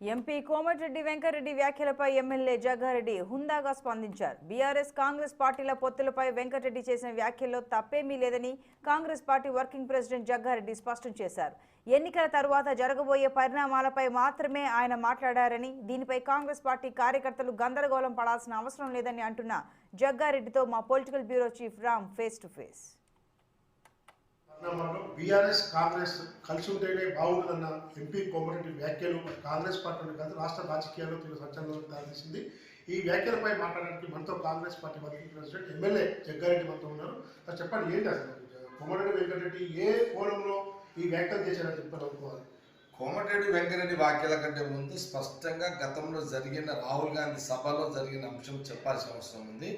MP Komatireddy Venkatareddy వ్యాఖ్యలపై MLA Jaggareddy హుందాగా స్పందించారు. బీఆర్ఎస్ కాంగ్రెస్ పార్టీల పొత్తులపై వెంకటరెడ్డి చేసిన వ్యాఖ్యల్లో తప్పేమీ లేదని Congress party working president Jaggareddy స్పష్టం చేశారు. ఎన్నికల తరువాత జరగబోయే పరిణామాలపై మాత్రమే ఆయన మాట్లాడారని, దీనిపై కాంగ్రెస్ పార్టీ కార్యకర్తలు గందరగోళం పడాల్సిన అవసరం లేదని అంటున్న జగ్గారెడ్డితో మా political bureau chief Ram face to face. BRS Congress కలిసి ఉంటేనే బాగుంటుందన్న ఎంపీ కోమటిరెడ్డి వ్యాఖ్యలు కాంగ్రెస్ పార్టీ కాదు రాష్ట్ర రాజకీయాల్లో తీవ్ర సంచలనం దారితీసింది. ఈ వ్యాఖ్యలపై మాట్లాడడానికి మనతో Congress party working president MLA Jaggareddy మనతో ఉన్నారు. చెప్పండి, ఏంటి అసలు కోమటిరెడ్డి వెంకటరెడ్డి ఏ కోణంలో ఈ వ్యాఖ్యలు చేశారని చెప్పారు అనుకోవాలి? కోమటిరెడ్డి వెంకటరెడ్డి వ్యాఖ్యల కంటే ముందు స్పష్టంగా గతంలో జరిగిన రాహుల్ గాంధీ సభలో జరిగిన అంశం చెప్పాల్సిన అవసరం ఉంది.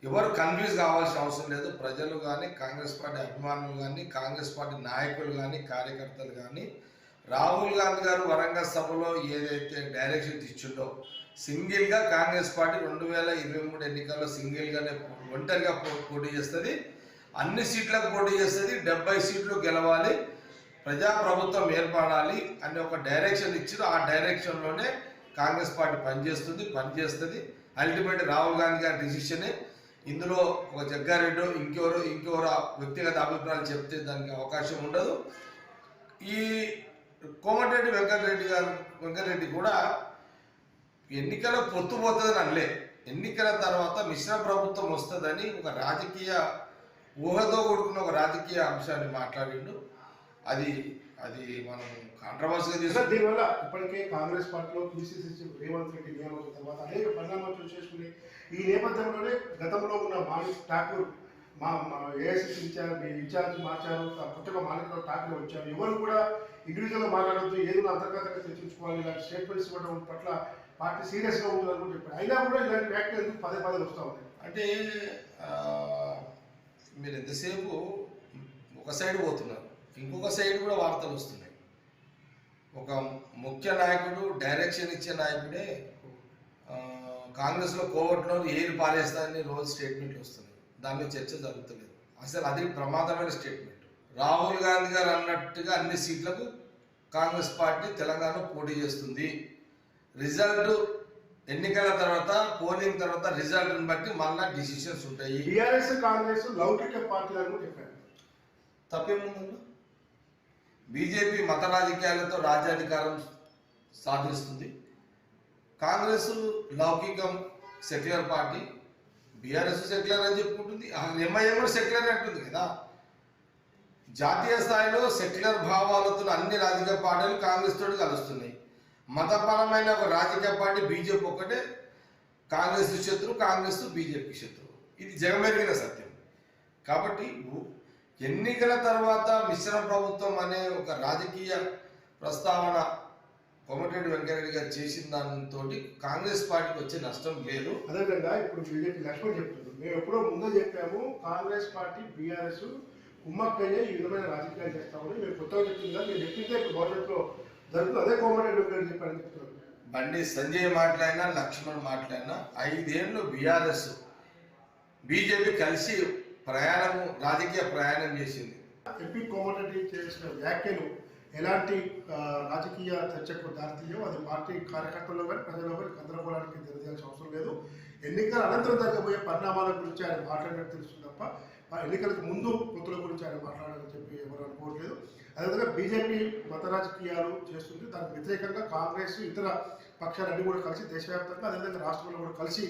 ఎవరు కన్ఫ్యూజ్ కావాల్సిన అవసరం లేదు. ప్రజలు కానీ, కాంగ్రెస్ పార్టీ అభిమానులు కానీ, కాంగ్రెస్ పార్టీ నాయకులు కానీ, కార్యకర్తలు కానీ రాహుల్ గాంధీ గారు వరంగల్ సభలో ఏదైతే డైరెక్షన్ ఇచ్చిండో సింగిల్గా కాంగ్రెస్ పార్టీ 2023 ఎన్నికల్లో సింగిల్గానే ఒంటరిగా పోటీ చేస్తుంది, అన్ని సీట్లకు పోటీ చేస్తుంది, 70 సీట్లు గెలవాలి, ప్రజాప్రభుత్వం ఏర్పడాలి అనే ఒక డైరెక్షన్ ఇచ్చి ఆ డైరెక్షన్లోనే కాంగ్రెస్ పార్టీ పనిచేస్తుంది. అల్టిమేట్ రాహుల్ గాంధీ గారి డిసిషనే. ఇందులో ఒక జగ్గారెడ్డి ఇంకెవరో వ్యక్తిగత అభిప్రాయాలు చెప్తే దానికి అవకాశం ఉండదు. ఈ కోమటిరెడ్డి వెంకటరెడ్డి కూడా ఎన్నికల పొత్తు పోతుందని అనలే, ఎన్నికల తర్వాత మిశ్రమ ప్రభుత్వం వస్తుందని ఒక రాజకీయ ఊహతో కూడుకున్న ఒక రాజకీయ అంశాన్ని మాట్లాడిండు. అది మనం కాంట్రవర్సీగా తీసుకుని దీనివల్ల ఇప్పటికే కాంగ్రెస్ పార్టీలో పిసిసి రేవంత్ రెడ్డి నియామకం తర్వాత అనేక పరిణామాలు చేసుకుని ఈ నేపథ్యంలోనే గతంలో ఉన్న మాణిక్ ఠాకూర్ మా ఏఐసిసి ఇన్ఛార్జ్ మార్చారు, కొత్తగా మాణిక్ ఠాకూర్ వచ్చారు. ఎవరు కూడా ఇండివిజువల్గా మాట్లాడద్దు, ఏదైనా అంతర్గతంగా చర్చించుకోవాలి, ఇలాంటి స్టేట్మెంట్స్ ఇవ్వడం పట్ల పార్టీ సీరియస్గా ఉంటుందని చెప్పారు. అయినా కూడా ఇలాంటి వ్యాఖ్యలు ఎందుకు పదే వస్తూ ఉంటాయి అంటే మీరు ఎంతసేపు ఒక సైడ్ పోతున్నారు, ఇంకొక సైడ్ కూడా వార్తలు వస్తున్నాయి. ఒక ముఖ్య నాయకుడు, డైరెక్షన్ ఇచ్చే నాయకుడే కాంగ్రెస్లో కోవట్లో ఏరు పారేస్తానని రోజు స్టేట్మెంట్లు వస్తున్నాయి. దాని మీద చర్చ జరుగుతలేదు. అసలు అది ప్రమాదమైన స్టేట్మెంట్. రాహుల్ గాంధీ గారు అన్నట్టుగా అన్ని సీట్లకు కాంగ్రెస్ పార్టీ తెలంగాణలో పోటీ చేస్తుంది. రిజల్ట్ ఎన్నికల తర్వాత, పోలింగ్ తర్వాత రిజల్ట్ని బట్టి మళ్ళా డిసిషన్స్ ఉంటాయి. బీఆర్ఎస్ కాంగ్రెస్ లౌకిక పార్టీలను చెప్పారు. తప్పేముందన్నా? బీజేపీ మత రాజకీయాలతో రాజ్యాధికారం సాధిస్తుంది. కాంగ్రెస్ లౌకికం, సెక్యులర్ పార్టీ. బీఆర్ఎస్ సెక్యులర్ అని చెప్పుకుంటుంది, ఎంఐఎం కూడా సెక్యులర్ అంటుంది కదా. జాతీయ స్థాయిలో సెక్యులర్ భావాలతో అన్ని రాజకీయ పార్టీలు కాంగ్రెస్ తోటి కలుస్తున్నాయి. మతపరమైన ఒక రాజకీయ పార్టీ బీజేపీ ఒక్కటే కాంగ్రెస్ శత్రువు, కాంగ్రెస్ బీజేపీ శత్రువు. ఇది జగమెరిగిన సత్యం. కాబట్టి ఎన్నికల తర్వాత మిశ్రమ ప్రభుత్వం అనే ఒక రాజకీయ ప్రస్తావన కోమటిరెడ్డి వెంకటరెడ్డి గారు చేసిన దానితో కాంగ్రెస్ పార్టీకి వచ్చే నష్టం లేదు. అదేవిధంగా ఇప్పుడు బీజేపీ లక్ష్మణ్ చెప్తున్నారు, మేము ఎప్పుడో ముందే చెప్పాము కాంగ్రెస్ పార్టీ బీఆర్ఎస్ కుమ్మక్కయ్యే ఈ విధమైన రాజకీయాలు చేస్తామని మేము కొత్తగా చెప్తుంది కదా, మేము చెప్పిందే ఇప్పుడు భవిష్యత్తులో జరుగుతుంది. అదే కోమటిరెడ్డి వెంకటరెడ్డి చెప్పారని చెప్తున్నారు. బండి సంజయ్ మాట్లాడినా, లక్ష్మణ్ మాట్లాడినా 5 ఏళ్ళు బీఆర్ఎస్ బీజేపీ కలిసి రాజకీయ ప్రయాణం చేసింది. ఎంపీ కోమటిరెడ్డి చేసిన వ్యాఖ్యలు ఎలాంటి రాజకీయ చర్చకు దారితీయో అది పార్టీ కార్యకర్తల్లో కానీ ప్రజల్లో కానీ గందరగోళానికి తెలియాల్సిన అవసరం లేదు. ఎన్నికల అనంతరం జరగబోయే పరిణామాల గురించి ఆయన మాట్లాడినట్టు తెలుస్తుంది తప్ప ఎన్నికలకు ముందు పొత్తుల గురించి ఆయన మాట్లాడాలని చెప్పి ఎవరు అనుకోవట్లేదు. అదేవిధంగా బీజేపీ మత రాజకీయాలు చేస్తుంది, దానికి వ్యతిరేకంగా కాంగ్రెస్ ఇతర పక్షాలన్నీ కూడా కలిసి దేశవ్యాప్తంగా అదేవిధంగా రాష్ట్రంలో కూడా కలిసి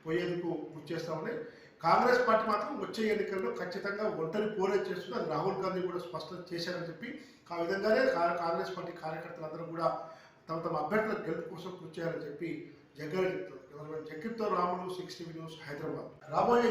పోయేందుకు కృషి చేస్తూ ఉన్నాయి. కాంగ్రెస్ పార్టీ మాత్రం వచ్చే ఎన్నికల్లో ఖచ్చితంగా ఒంటరి పోరే చేస్తుంది. అది రాహుల్ గాంధీ కూడా స్పష్టం చేశారని చెప్పి ఆ విధంగానే కాంగ్రెస్ పార్టీ కార్యకర్తలందరూ కూడా తమ అభ్యర్థుల గెలుపు కోసం కృషి చేయాలని చెప్పి జగ్గారెడ్డి చెప్తారు. జగ్గితో రాములు, 6 టీవీ న్యూస్, హైదరాబాద్. రాబోయే